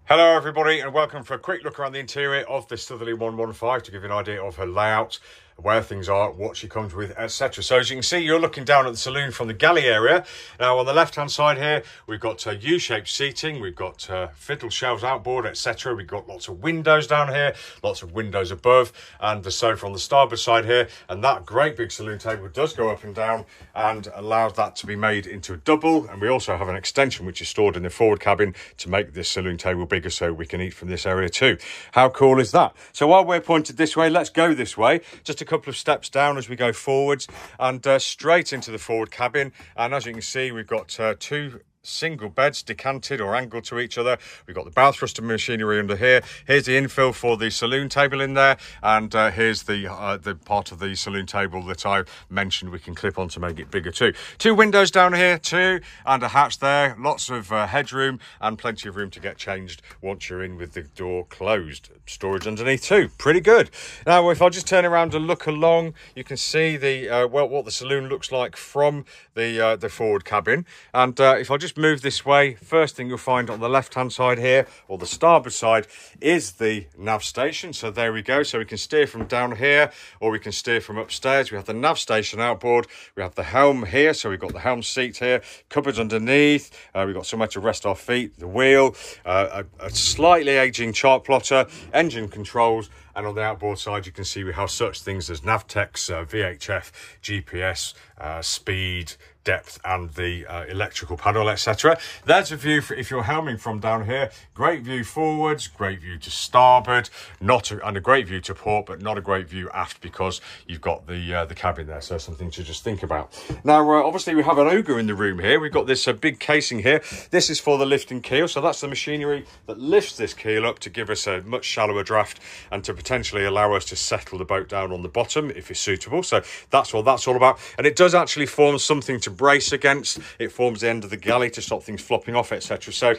Hello everybody and welcome for a quick look around the interior of the Southerly 115 to give you an idea of her layout, where things are, what she comes with, etc. So as you can see, you're looking down at the saloon from the galley area. Now on the left hand side here, we've got U-shaped seating, we've got fiddle shelves outboard, etc. We've got lots of windows down here, lots of windows above, and the sofa on the starboard side here. And that great big saloon table does go up and down and allows that to be made into a double. And we also have an extension which is stored in the forward cabin to make this saloon table bigger so we can eat from this area too. How cool is that? So while we're pointed this way, let's go this way. Just a couple of steps down as we go forwards and straight into the forward cabin. And as you can see, we've got two single beds decanted or angled to each other. We've got the bow thruster machinery under here. Here's the infill for the saloon table in there, and here's the part of the saloon table that I mentioned we can clip on to make it bigger too. Two windows down here too, and a hatch there. Lots of headroom and plenty of room to get changed once you're in with the door closed. Storage underneath too. Pretty good. Now if I just turn around and look along, you can see the what the saloon looks like from the forward cabin. And if I just move this way, first thing you'll find on the left hand side here, or the starboard side, is the nav station. So there we go. So we can steer from down here or we can steer from upstairs. We have the nav station outboard, we have the helm here, so we've got the helm seat here, cupboards underneath, we've got somewhere to rest our feet, the wheel, a slightly aging chart plotter, engine controls, and on the outboard side you can see we have such things as Navtex, VHF, GPS, speed, depth, and the electrical panel, etc. There's a view for if you're helming from down here. Great view forwards, great view to starboard, and a great view to port, but not a great view aft because you've got the cabin there. So something to just think about. Now, obviously we have an ogre in the room here. We've got this big casing here. This is for the lifting keel. So that's the machinery that lifts this keel up to give us a much shallower draft and to potentially allow us to settle the boat down on the bottom if it's suitable. So that's what that's all about. And it does actually form something to brace against. It forms the end of the galley to stop things flopping off, etc. So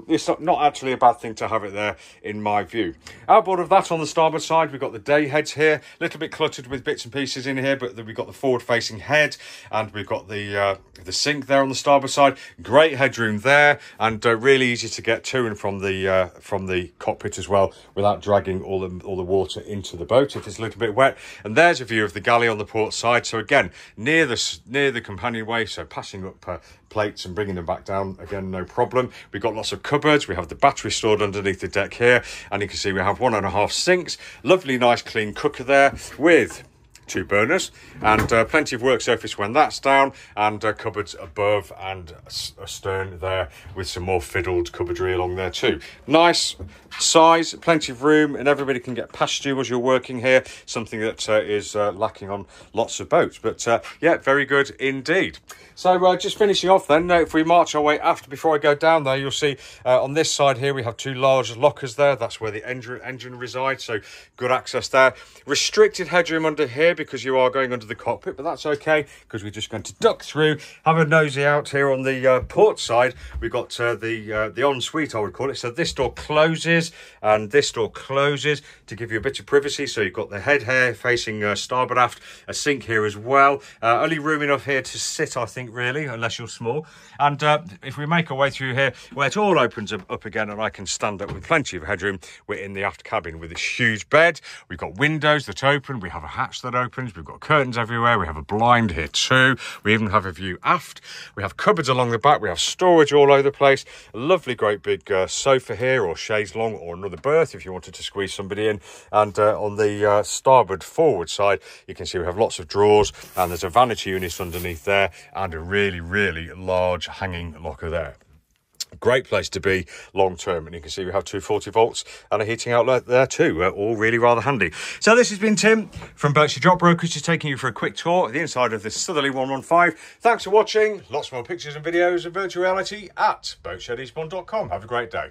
it's not actually a bad thing to have it there in my view. Outboard of that on the starboard side, we've got the day heads here, a little bit cluttered with bits and pieces in here, but we've got the forward facing head, and we've got the sink there on the starboard side. Great headroom there, and really easy to get to and from the cockpit as well without dragging all the water into the boat if it's a little bit wet. And there's a view of the galley on the port side. So again, near the companionway, so passing up plates and bringing them back down, again, no problem. We've got lots of cupboards. We have the battery stored underneath the deck here, and you can see we have 1.5 sinks. Lovely, nice, clean cooker there with 2 burners and plenty of work surface when that's down, and cupboards above and a stern there with some more fiddled cupboardry along there too. Nice size, plenty of room, and everybody can get past you as you're working here, something that is lacking on lots of boats. But yeah, very good indeed. So just finishing off then, if we march our way aft before I go down there, you'll see on this side here we have 2 large lockers there. That's where the engine resides, so good access there. Restricted headroom under here because you are going under the cockpit, but that's okay because we're just going to duck through, have a nosy out here on the port side. We've got the ensuite, I would call it. So this door closes and this door closes to give you a bit of privacy. So you've got the head here facing starboard aft, a sink here as well. Only room enough here to sit, I think, really, unless you're small. And if we make our way through here where it all opens up again and I can stand up with plenty of headroom, we're in the aft cabin with this huge bed. We've got windows that open, we have a hatch that opens, we've got curtains everywhere, we have a blind here too, we even have a view aft, we have cupboards along the back, we have storage all over the place, a lovely great big sofa here, or chaise longue, or another berth if you wanted to squeeze somebody in. And on the starboard forward side you can see we have lots of drawers, and there's a vanity unit underneath there, and a really large hanging locker there. Great place to be long term, and you can see we have 240 volts and a heating outlet there too, all really rather handy. So this has been Tim from Boatshed Yacht Brokers, just taking you for a quick tour of the inside of this Southerly 115. Thanks for watching. Lots more pictures and videos of virtual reality at boatshedespon.com. Have a great day.